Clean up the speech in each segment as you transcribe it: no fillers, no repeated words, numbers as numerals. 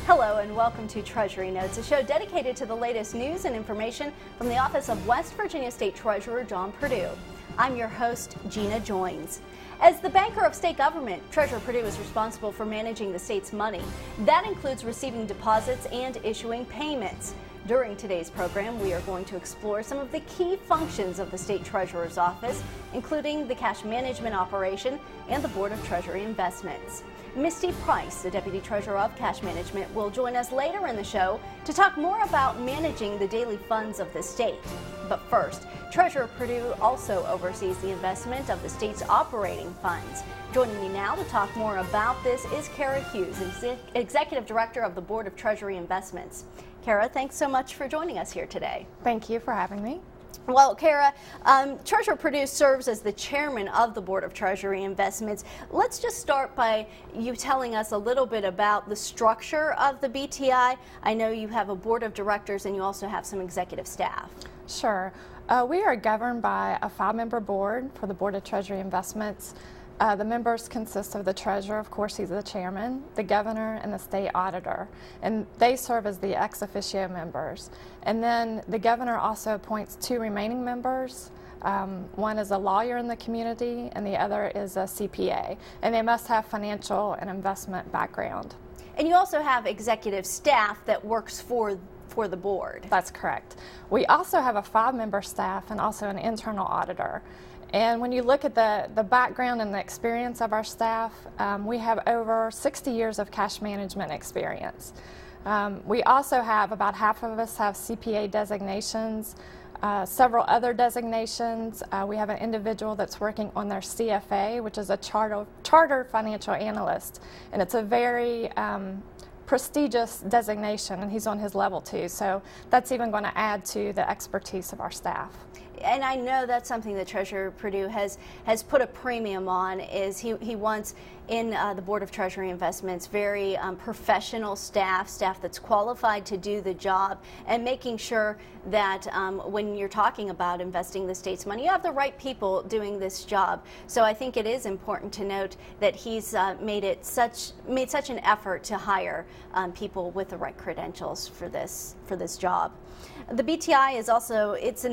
Hello and welcome to Treasury Notes, a show dedicated to the latest news and information from the office of West Virginia State Treasurer John Perdue. I'm your host, Gina Joynes. As the banker of state government, Treasurer Perdue is responsible for managing the state's money. That includes receiving deposits and issuing payments. During today's program, we are going to explore some of the key functions of the State Treasurer's Office, including the cash management operation and the Board of Treasury Investments. Misty, the Deputy Treasurer of Cash Management, will join us later in the show to talk more about managing the daily funds of the state. But first, Treasurer Perdue also oversees the investment of the state's operating funds. Joining me now to talk more about this is Hughes, Executive Director of the Board of Treasury Investments. Kara, thanks so much for joining us here today. Thank you for having me. Well, Kara, Treasurer Perdue serves as the chairman of the Board of Treasury Investments. Let's just start by you telling us a little bit about the structure of the BTI. I know you have a board of directors and you also have some executive staff. Sure. We are governed by a 5-member board for the Board of Treasury Investments. The members consist of the treasurer, of course he's the chairman, the governor, and the state auditor, and they serve as the ex officio members. And then the governor also appoints 2 remaining members. One is a lawyer in the community and the other is a CPA, and they must have financial and investment background. And you also have executive staff that works for the board. That's correct. We also have a 5-member staff and also an internal auditor. And when you look at the background and the experience of our staff, we have over 60 years of cash management experience. We also have, about half of us have CPA designations, several other designations. We have an individual that's working on their CFA, which is a chartered financial analyst. And it's a very prestigious designation, and he's on his level 2. So that's even going to add to the expertise of our staff. And I know that's something that Treasurer Perdue has put a premium on, is he wants in the Board of Treasury Investments very professional staff that's qualified to do the job, and making sure that when you're talking about investing the state's money, you have the right people doing this job. So I think it is important to note that he's made such an effort to hire people with the right credentials for this job. The BTI is also, it is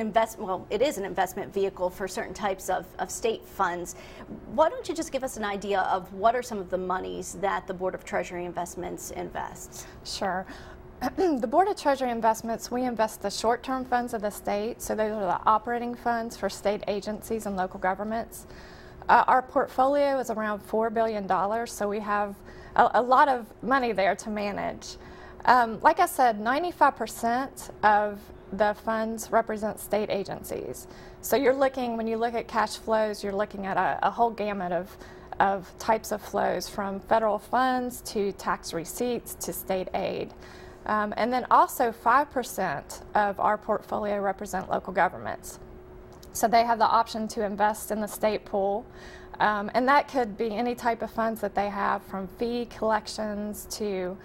an investment vehicle for certain types of state funds. Why don't you just give us an idea of what are some of the monies that the Board of Treasury Investments invests? Sure. The Board of Treasury Investments, we invest the short-term funds of the state, so those are the operating funds for state agencies and local governments. Our portfolio is around $4 billion, so we have a lot of money there to manage. Like I said, 95% of the funds represent state agencies. So when you look at cash flows, you're looking at a whole gamut of types of flows, from federal funds to tax receipts to state aid. And then also 5% of our portfolio represent local governments. So they have the option to invest in the state pool. And that could be any type of funds that they have, from fee collections to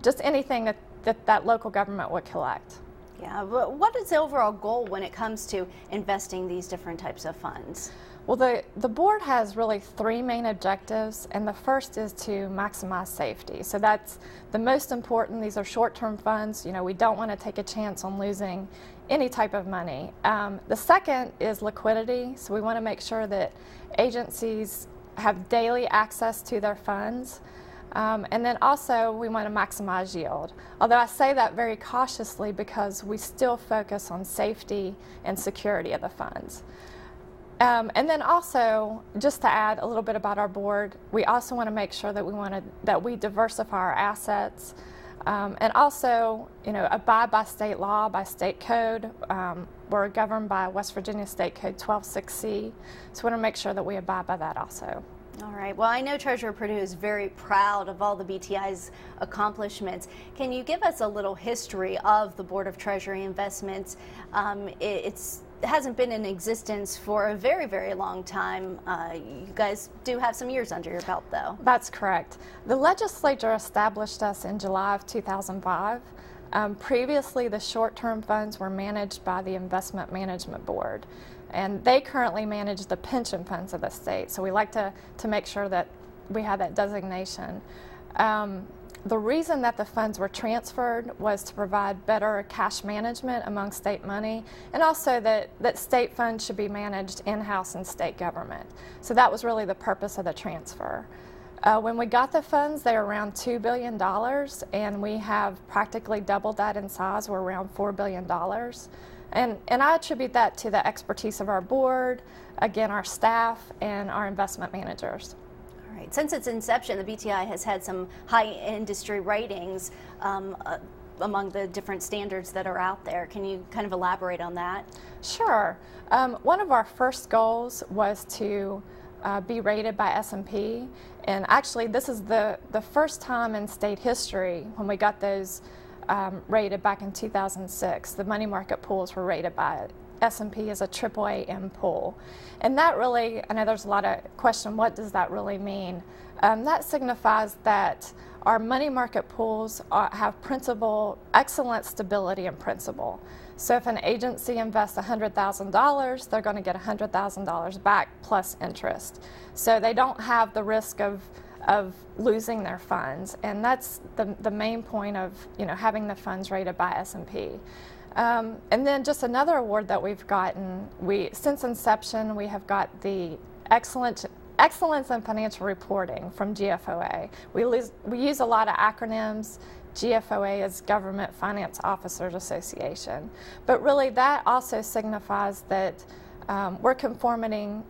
just anything that local government would collect. Yeah, but what is the overall goal when it comes to investing these different types of funds? Well, the board has really 3 main objectives, and the first is to maximize safety. So that's the most important. These are short-term funds. You know, we don't want to take a chance on losing any type of money. The second is liquidity. So we want to make sure that agencies have daily access to their funds. And then also we want to maximize yield. Although I say that very cautiously because we still focus on safety and security of the funds. And then also, just to add a little bit about our board, we also want to make sure that we diversify our assets, and also, abide by state law, by state code. We're governed by West Virginia State Code 126C, so we want to make sure that we abide by that also. All right. Well, I know Treasurer Perdue is very proud of all the BTI's accomplishments. Can you give us a little history of the Board of Treasury Investments? It hasn't been in existence for a very, very long time. You guys do have some years under your belt, though. That's correct. The legislature established us in July of 2005. Previously, the short-term funds were managed by the Investment Management Board, and they currently manage the pension funds of the state. So we like to make sure that we have that designation. The reason that the funds were transferred was to provide better cash management among state money, and also that state funds should be managed in-house in state government. So that was really the purpose of the transfer. When we got the funds, they were around $2 billion, and we have practically doubled that in size. We're around $4 billion. And I attribute that to the expertise of our board, again, our staff, and our investment managers. All right. Since its inception, the BTI has had some high industry ratings among the different standards that are out there. Can you kind of elaborate on that? Sure. One of our first goals was to be rated by S&P, and actually this is the first time in state history when we got those rated back in 2006. The money market pools were rated by S&P as a AAA pool, and that really, I know there's a lot of question, what does that really mean? That signifies that our money market pools have excellent stability and principal. So if an agency invests $100,000, they're going to get $100,000 back plus interest. So they don't have the risk of losing their funds, and that's the main point of having the funds rated by S&P. And then just another award that we've gotten, since inception we have got the Excellence in Financial Reporting from GFOA. We use a lot of acronyms. GFOA is Government Finance Officers Association. But really that also signifies that we're conforming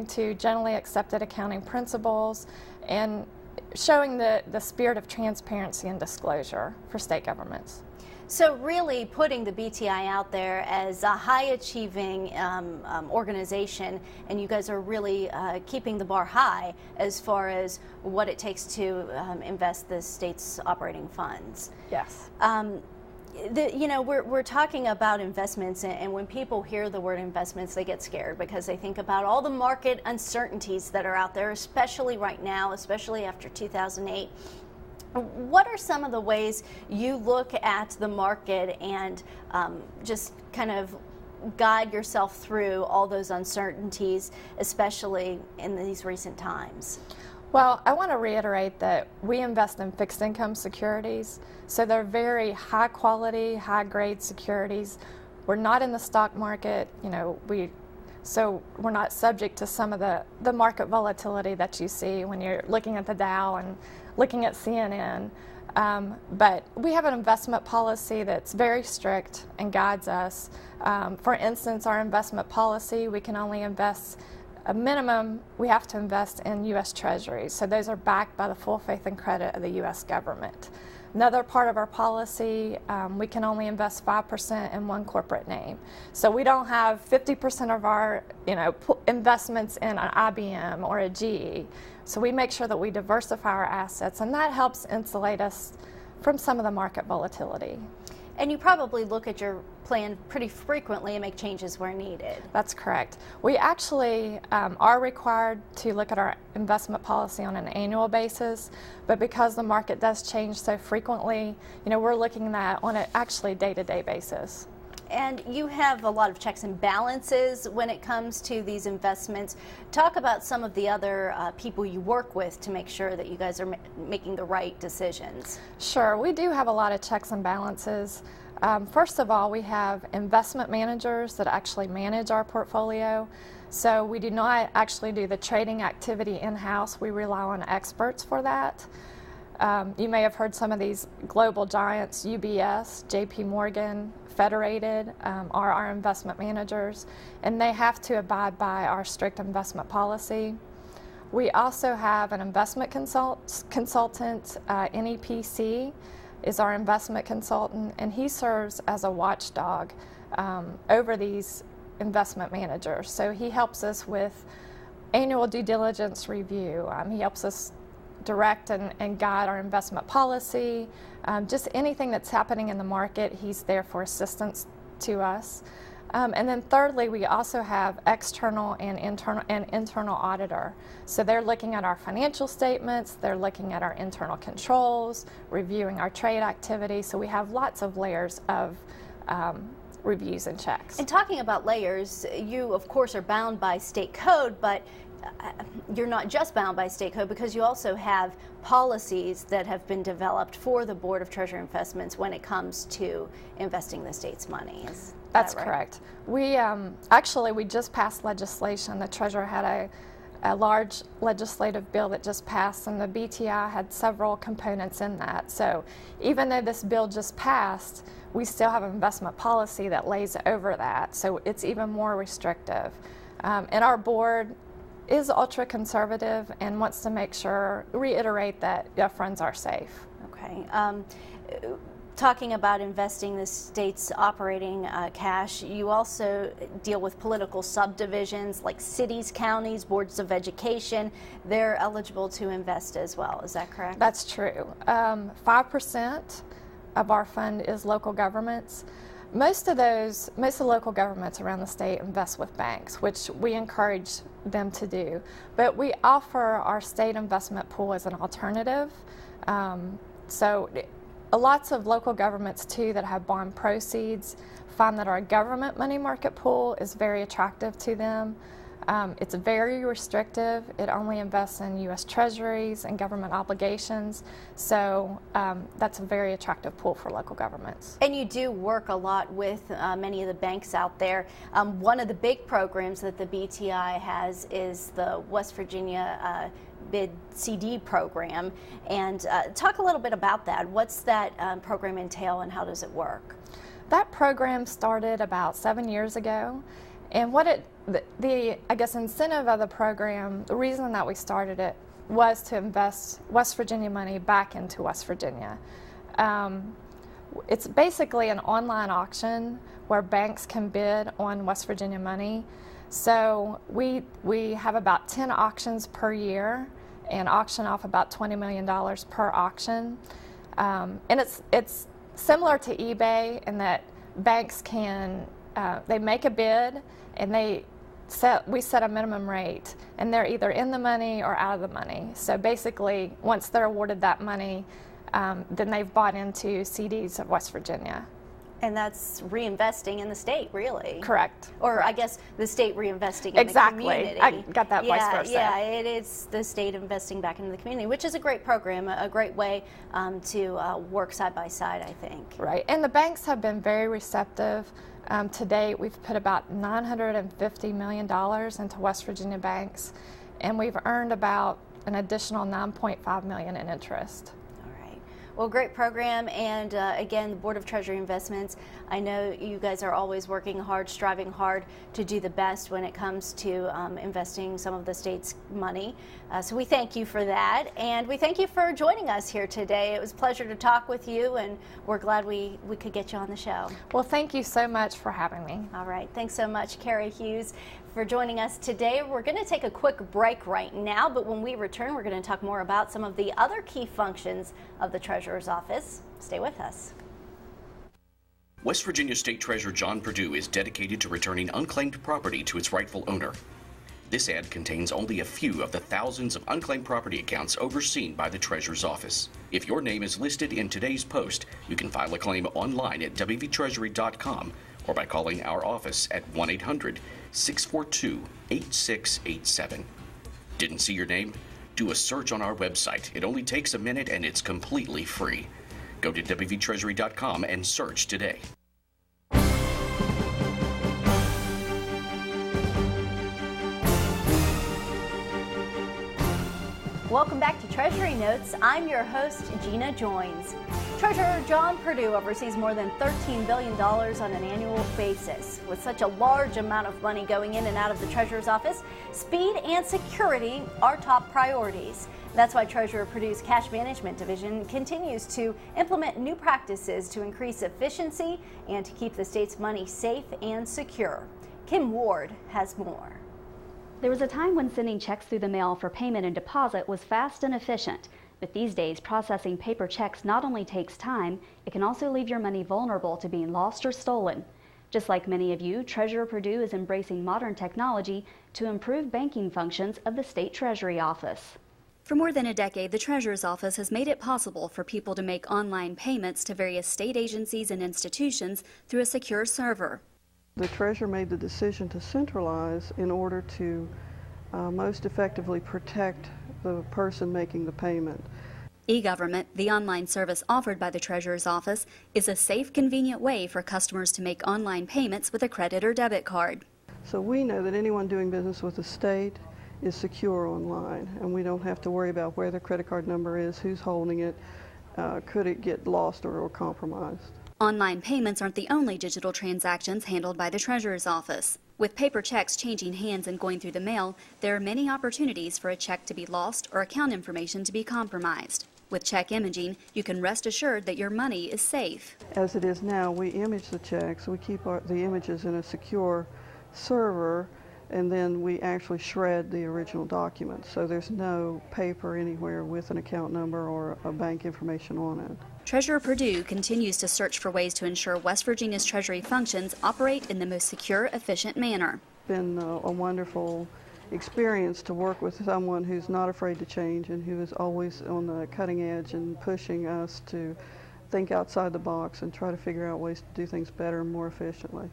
to generally accepted accounting principles and showing the spirit of transparency and disclosure for state governments. So really putting the BTI out there as a high-achieving organization, and you guys are really keeping the bar high as far as what it takes to invest the state's operating funds. Yes. We're talking about investments, and when people hear the word investments, they get scared because they think about all the market uncertainties that are out there, especially right now, especially after 2008. What are some of the ways you look at the market and just kind of guide yourself through all those uncertainties, especially in these recent times? Well, I want to reiterate that we invest in fixed income securities, so they're very high quality, high grade securities. We're not in the stock market, so we're not subject to some of the market volatility that you see when you're looking at the Dow and looking at CNN. But we have an investment policy that's very strict and guides us. For instance, our investment policy, we can only invest a minimum, we have to invest in U.S. Treasuries. So those are backed by the full faith and credit of the U.S. government. Another part of our policy, we can only invest 5% in one corporate name. So we don't have 50% of our investments in an IBM or a GE. So we make sure that we diversify our assets, and that helps insulate us from some of the market volatility. And you probably look at your plan pretty frequently and make changes where needed. That's correct. We actually are required to look at our investment policy on an annual basis, but because the market does change so frequently, we're looking at that on an actually day-to-day basis. And you have a lot of checks and balances when it comes to these investments. Talk about some of the other people you work with to make sure that you guys are making the right decisions. Sure, we do have a lot of checks and balances. First of all, we have investment managers that actually manage our portfolio. So we do not actually do the trading activity in-house. We rely on experts for that. You may have heard some of these global giants, UBS, JP Morgan, Federated, are our investment managers, and they have to abide by our strict investment policy. We also have an investment consultant, NEPC is our investment consultant, and he serves as a watchdog over these investment managers. So he helps us with annual due diligence review. He helps us direct and guide our investment policy. Just anything that's happening in the market, he's there for assistance to us. And then thirdly, we also have external and internal auditor. So they're looking at our financial statements, they're looking at our internal controls, reviewing our trade activity. So we have lots of layers of reviews and checks. And talking about layers, you of course are bound by state code, but you're not just bound by state code, because you also have policies that have been developed for the Board of Treasury Investments when it comes to investing the state's money. That's right? Correct. We actually, we just passed legislation. The Treasurer had a large legislative bill that just passed, and the BTI had several components in that. So even though this bill just passed, we still have an investment policy that lays over that. So it's even more restrictive. And our board is ultra conservative and wants to make sure, reiterate that funds are safe. Okay. Talking about investing the state's operating cash, you also deal with political subdivisions like cities, counties, boards of education. They're eligible to invest as well. Is that correct? That's true. 5% of our fund is local governments. Most of the local governments around the state invest with banks, which we encourage them to do. But we offer our state investment pool as an alternative. Lots of local governments too that have bond proceeds find that our government money market pool is very attractive to them. It's very restrictive. It only invests in U.S. Treasuries and government obligations. So that's a very attractive pool for local governments. And you do work a lot with many of the banks out there. One of the big programs that the BTI has is the West Virginia Bid CD program. And talk a little bit about that. What's that program entail, and how does it work? That program started about 7 years ago. And what the incentive of the program, the reason that we started it, was to invest West Virginia money back into West Virginia. It's basically an online auction where banks can bid on West Virginia money. So we have about 10 auctions per year and auction off about $20 million per auction. And it's similar to eBay in that banks can they make a bid and we set a minimum rate, and they're either in the money or out of the money. So basically, once they're awarded that money, then they've bought into CDs of West Virginia. And that's reinvesting in the state, really. Correct. Or Correct. I guess the state reinvesting in exactly. the community. I got that vice versa. Yeah, it is the state investing back into the community, which is a great program, a great way to work side by side, I think. Right, and the banks have been very receptive. To date, we've put about $950 million into West Virginia banks, and we've earned about an additional $9.5 million in interest. Well, great program, and again, the Board of Treasury Investments, I know you guys are always working hard, striving hard to do the best when it comes to investing some of the state's money. So we thank you for that, and we thank you for joining us here today. It was a pleasure to talk with you, and we're glad we could get you on the show. Well, thank you so much for having me. All right, thanks so much, Carrie Hughes, for joining us today. We're going to take a quick break right now, but when we return, we're going to talk more about some of the other key functions of the Treasurer's Office. Stay with us. West Virginia State Treasurer John Perdue is dedicated to returning unclaimed property to its rightful owner. This ad contains only a few of the thousands of unclaimed property accounts overseen by the Treasurer's Office. If your name is listed in today's post, you can file a claim online at wvtreasury.com or by calling our office at 1-800-642-8687. Didn't see your name? Do a search on our website. It only takes a minute and it's completely free. Go to wvtreasury.com and search today. Welcome back to Treasury Notes. I'm your host, Gina Joynes. Treasurer John Perdue oversees more than $13 billion on an annual basis. With such a large amount of money going in and out of the Treasurer's Office, speed and security are top priorities. That's why Treasurer Perdue's Cash Management Division continues to implement new practices to increase efficiency and to keep the state's money safe and secure. Kim Ward has more. There was a time when sending checks through the mail for payment and deposit was fast and efficient. But these days, processing paper checks not only takes time, it can also leave your money vulnerable to being lost or stolen. Just like many of you, Treasurer Perdue is embracing modern technology to improve banking functions of the State Treasury Office. For more than a decade, the Treasurer's Office has made it possible for people to make online payments to various state agencies and institutions through a secure server. The Treasurer made the decision to centralize in order to most effectively protect the person making the payment. E-Government, the online service offered by the Treasurer's Office, is a safe, convenient way for customers to make online payments with a credit or debit card. So we know that anyone doing business with the state is secure online, and we don't have to worry about where their credit card number is, who's holding it, could it get lost or compromised. Online payments aren't the only digital transactions handled by the Treasurer's Office. With paper checks changing hands and going through the mail, there are many opportunities for a check to be lost or account information to be compromised. With check imaging, you can rest assured that your money is safe. As it is now, we image the checks, we keep the images in a secure server, and then we actually shred the original document. So there's no paper anywhere with an account number or a bank information on it. Treasurer Perdue continues to search for ways to ensure West Virginia's Treasury functions operate in the most secure, efficient manner. It's been a wonderful experience to work with someone who's not afraid to change and who is always on the cutting edge and pushing us to think outside the box and try to figure out ways to do things better and more efficiently.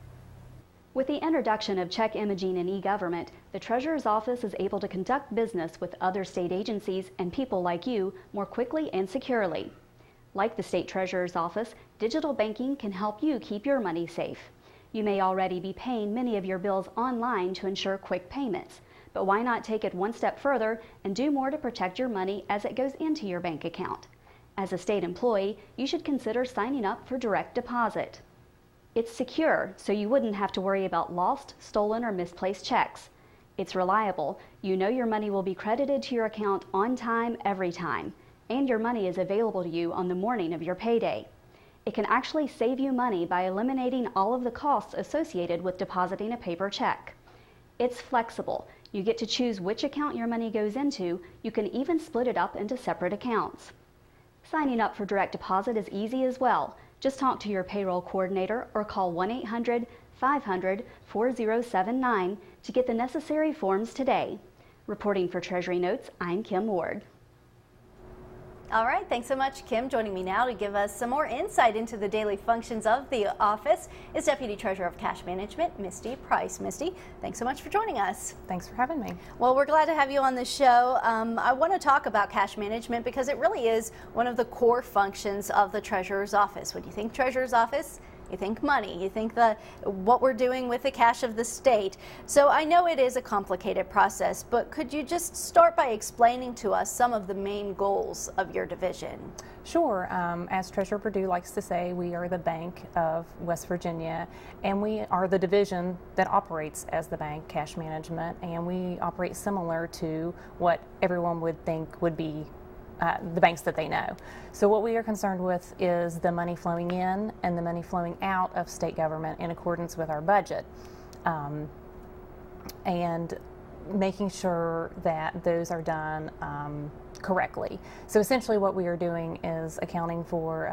With the introduction of check imaging and e-government, the Treasurer's Office is able to conduct business with other state agencies and people like you more quickly and securely. Like the State Treasurer's Office, digital banking can help you keep your money safe. You may already be paying many of your bills online to ensure quick payments, but why not take it one step further and do more to protect your money as it goes into your bank account? As a state employee, you should consider signing up for direct deposit. It's secure, so you wouldn't have to worry about lost, stolen, or misplaced checks. It's reliable. You know your money will be credited to your account on time, every time, and your money is available to you on the morning of your payday. It can actually save you money by eliminating all of the costs associated with depositing a paper check. It's flexible. You get to choose which account your money goes into. You can even split it up into separate accounts. Signing up for direct deposit is easy as well. Just talk to your payroll coordinator or call 1-800-500-4079 to get the necessary forms today. Reporting for Treasury Notes, I'm Kim Ward. All right, thanks so much, Kim. Joining me now to give us some more insight into the daily functions of the office is Deputy Treasurer of Cash Management, Misty Price. Misty, thanks so much for joining us. Thanks for having me. Well, we're glad to have you on the show. I want to talk about cash management because it really is one of the core functions of the Treasurer's Office. When you think Treasurer's Office, you think money, you think what we're doing with the cash of the state. So I know it is a complicated process, but could you just start by explaining to us some of the main goals of your division? Sure. As Treasurer Perdue likes to say, we are the Bank of West Virginia, and we are the division that operates as the bank, cash management, and we operate similar to what everyone would think would be the banks that they know. So what we are concerned with is the money flowing in and the money flowing out of state government in accordance with our budget, and making sure that those are done correctly. So essentially what we are doing is accounting for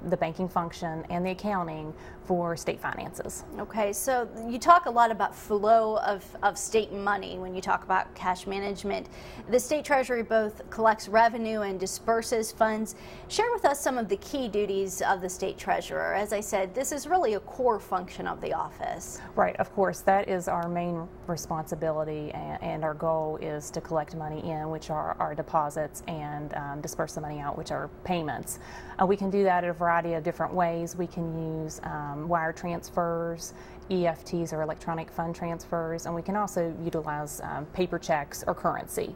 the banking function and the accounting for state finances. Okay, so you talk a lot about flow of state money when you talk about cash management. The state treasury both collects revenue and disperses funds. Share with us some of the key duties of the state treasurer. As I said, this is really a core function of the office. Right, of course, that is our main responsibility, and our goal is to collect money in, which are our deposits, and disperse the money out, which are payments. We can do that in a variety of different ways. We can use wire transfers, EFTs or electronic fund transfers, and we can also utilize paper checks or currency.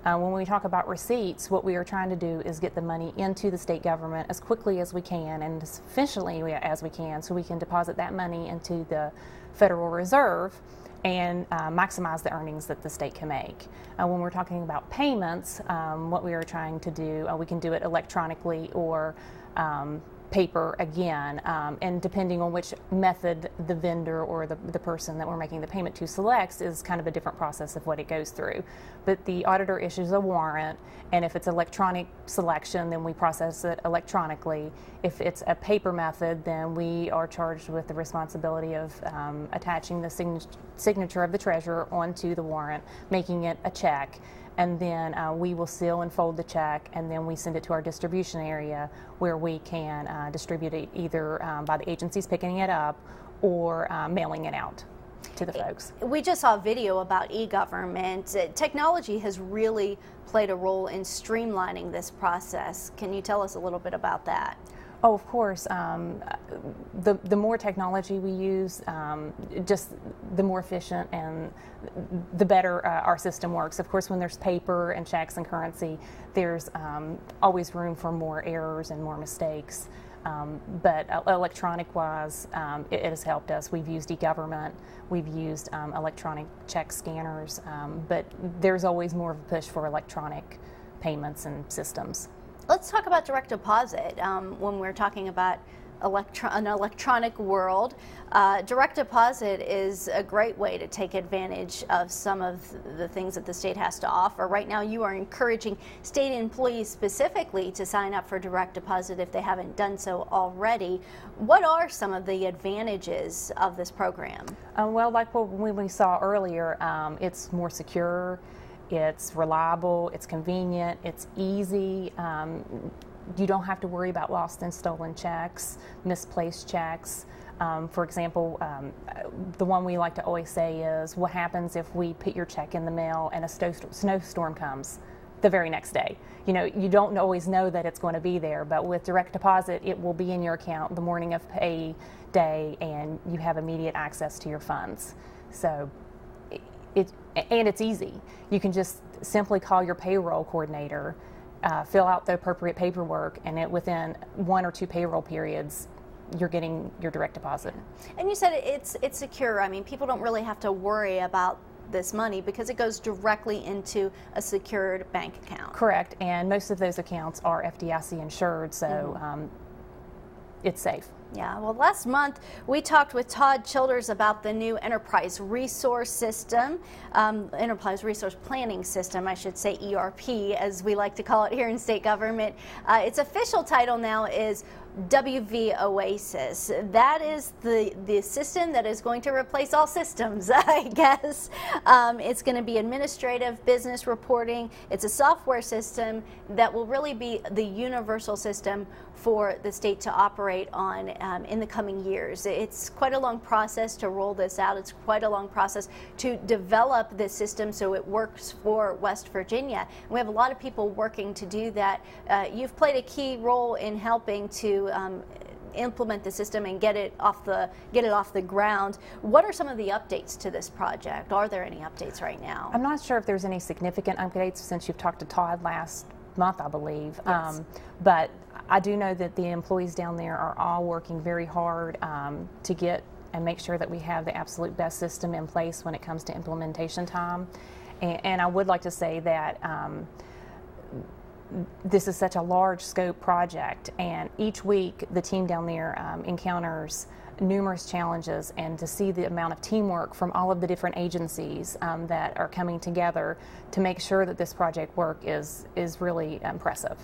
When we talk about receipts, what we are trying to do is get the money into the state government as quickly as we can and as efficiently as we can, so we can deposit that money into the Federal Reserve and maximize the earnings that the state can make. When we're talking about payments, what we are trying to do, we can do it electronically or paper again, and depending on which method the vendor or the person that we're making the payment to selects is kind of a different process of what it goes through. But the auditor issues a warrant, and if it's electronic selection, then we process it electronically. If it's a paper method, then we are charged with the responsibility of attaching the signature of the treasurer onto the warrant, making it a check, and then we will seal and fold the check, and then we send it to our distribution area where we can distribute it either by the agencies picking it up or mailing it out. to the folks. We just saw a video about e-government. Technology has really played a role in streamlining this process. Can you tell us a little bit about that? Oh, of course. The more technology we use, just the more efficient and the better our system works. Of course, when there's paper and checks and currency, there's always room for more errors and more mistakes. But electronic-wise, it has helped us. We've used e-government, we've used electronic check scanners, but there's always more of a push for electronic payments and systems. Let's talk about direct deposit. When we're talking about an electronic world, direct deposit is a great way to take advantage of some of the things that the state has to offer. Right now, you are encouraging state employees specifically to sign up for direct deposit if they haven't done so already. What are some of the advantages of this program? Well, like what we saw earlier, it's more secure. It's reliable, it's convenient, it's easy. You don't have to worry about lost and stolen checks, misplaced checks. For example, the one we like to always say is, what happens if we put your check in the mail and a snowstorm comes the very next day? You know, you don't always know that it's going to be there, but with direct deposit, it will be in your account the morning of pay day, and you have immediate access to your funds. So it's easy. You can just simply call your payroll coordinator, fill out the appropriate paperwork, and within 1 or 2 payroll periods, you're getting your direct deposit. And you said it's secure. I mean, people don't really have to worry about this money because it goes directly into a secured bank account. Correct, and most of those accounts are FDIC insured, so it's safe. Yeah, well, last month we talked with Todd Childers about the new Enterprise Resource System, Enterprise Resource Planning System, I should say, ERP, as we like to call it here in state government. Its official title now is WV Oasis. That is the system that is going to replace all systems, I guess. It's going to be administrative, business reporting. It's a software system that will really be the universal system for the state to operate on in the coming years. It's quite a long process to roll this out. It's quite a long process to develop this system so it works for West Virginia. We have a lot of people working to do that. You've played a key role in helping to implement the system and get it off the ground. What are some of the updates to this project? Are there any updates right now? I'm not sure if there's any significant updates since you've talked to Todd last month, I believe. Yes. But I do know that the employees down there are all working very hard to get and make sure that we have the absolute best system in place when it comes to implementation time. And I would like to say that this is such a large scope project, and each week the team down there encounters numerous challenges, and to see the amount of teamwork from all of the different agencies that are coming together to make sure that this project work is really impressive.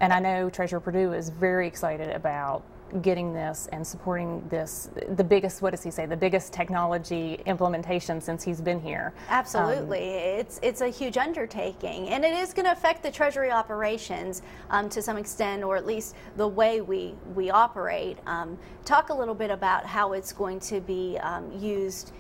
And I know Treasurer Perdue is very excited about getting this and supporting this, the biggest, what does he say, the biggest technology implementation since he's been here. Absolutely. It's a huge undertaking, and it is going to affect the Treasury operations to some extent, or at least the way we operate. Talk a little bit about how it's going to be used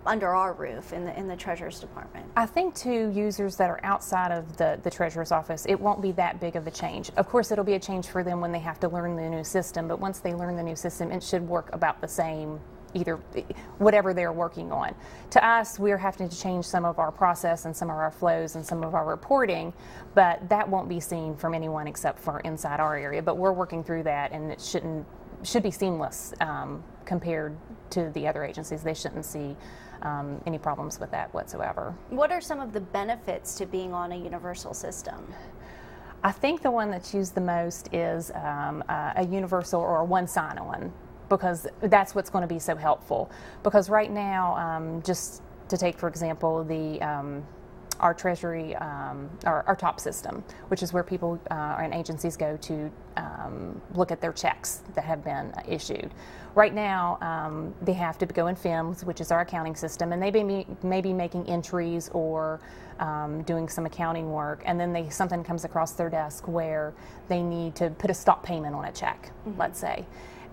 under our roof in the Treasurer's Department. I think to users that are outside of the Treasurer's office, it won't be that big of a change. Of course, it'll be a change for them when they have to learn the new system, but once they learn the new system, it should work about the same, either whatever they're working on. To us, we're having to change some of our process and some of our flows and some of our reporting, but that won't be seen from anyone except for inside our area. But we're working through that, and it should be seamless compared to the other agencies. They shouldn't see any problems with that whatsoever. What are some of the benefits to being on a universal system? I think the one that's used the most is a universal or a one sign-on, because that's what's going to be so helpful. Because right now, just to take for example our Treasury, our top system, which is where people and agencies go to look at their checks that have been issued. Right now, they have to go in FIMS, which is our accounting system, and they may be making entries or doing some accounting work, and then something comes across their desk where they need to put a stop payment on a check, let's say.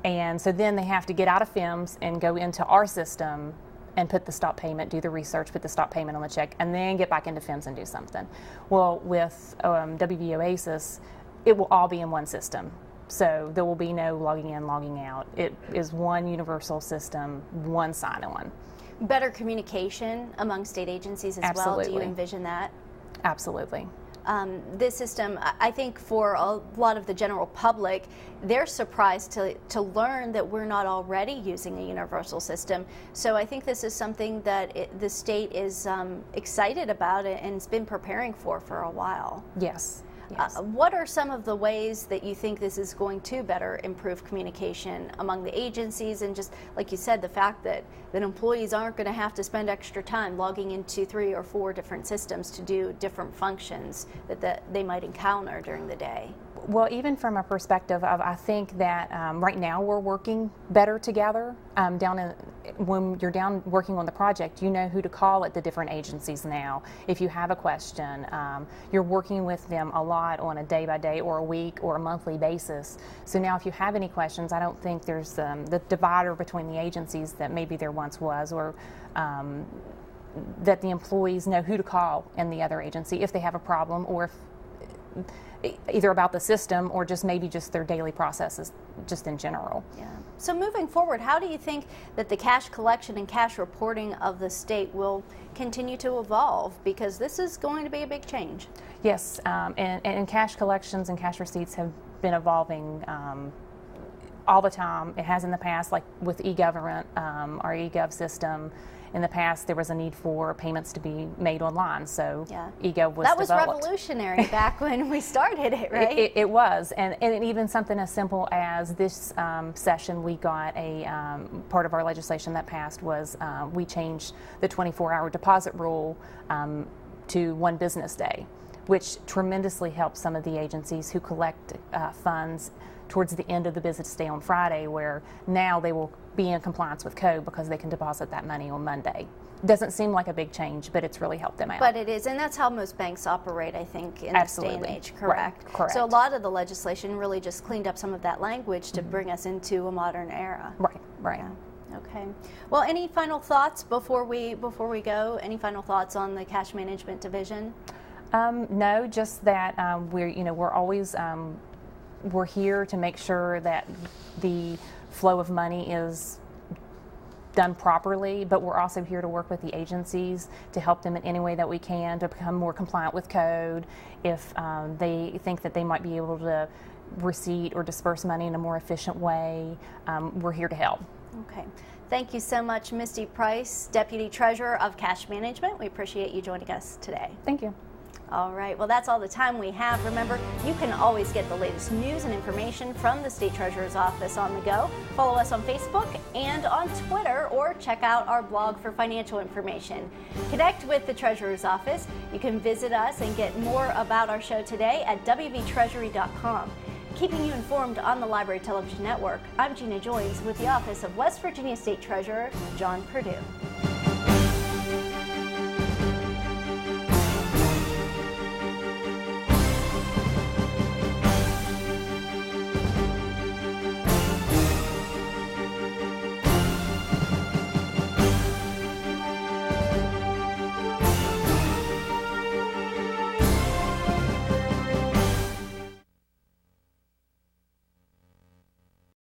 And so then they have to get out of FIMS and go into our system and put the stop payment, do the research, put the stop payment on the check, and then get back into FIMS and do something. Well, with WV Oasis, it will all be in one system. So there will be no logging in, logging out. It is one universal system, one sign-on. Better communication among state agencies as Absolutely. well. Do you envision that? Absolutely. This system, I think for a lot of the general public, they're surprised to learn that we're not already using a universal system. So I think this is something that the state is excited about and has been preparing for a while. Yes. Yes. What are some of the ways that you think this is going to better improve communication among the agencies, and just like you said, the fact that employees aren't going to have to spend extra time logging into 3 or 4 different systems to do different functions that they might encounter during the day? Well, even from a perspective of, I think that right now we're working better together. When you're down working on the project, you know who to call at the different agencies now. If you have a question, you're working with them a lot on a day-by-day or a week or a monthly basis. So now if you have any questions, I don't think there's the divider between the agencies that maybe there once was, or that the employees know who to call in the other agency if they have a problem, or if either about the system or just maybe just their daily processes just in general. Yeah. So moving forward, how do you think that the cash collection and cash reporting of the state will continue to evolve? Because this is going to be a big change. Yes, and cash collections and cash receipts have been evolving all the time. It has in the past, like with e-government, our e-gov system. In the past, there was a need for payments to be made online, so yeah. e-gov was That was developed. Revolutionary back when we started it, right? It was, and even something as simple as this session, we got a part of our legislation that passed was we changed the 24-hour deposit rule to 1 business day, which tremendously helped some of the agencies who collect funds towards the end of the business day on Friday, where now they will be in compliance with code because they can deposit that money on Monday. Doesn't seem like a big change, but it's really helped them out. But it is, and that's how most banks operate, I think, in this day and age, correct? Right. Correct. So a lot of the legislation really just cleaned up some of that language to bring us into a modern era. Right, right. Yeah. Okay. Well, any final thoughts before we go? Any final thoughts on the cash management division? No, just that we're always we're here to make sure that the flow of money is done properly, but we're also here to work with the agencies to help them in any way that we can to become more compliant with code. If they think that they might be able to receipt or disperse money in a more efficient way, we're here to help. Okay. Thank you so much, Misty Price, Deputy Treasurer of Cash Management. We appreciate you joining us today. Thank you. All right, well, that's all the time we have. Remember, you can always get the latest news and information from the State Treasurer's Office on the go. Follow us on Facebook and on Twitter, or check out our blog for financial information. Connect with the Treasurer's Office. You can visit us and get more about our show today at wvtreasury.com. Keeping you informed on the Library Television Network, I'm Gina Joynes with the Office of West Virginia State Treasurer John Perdue.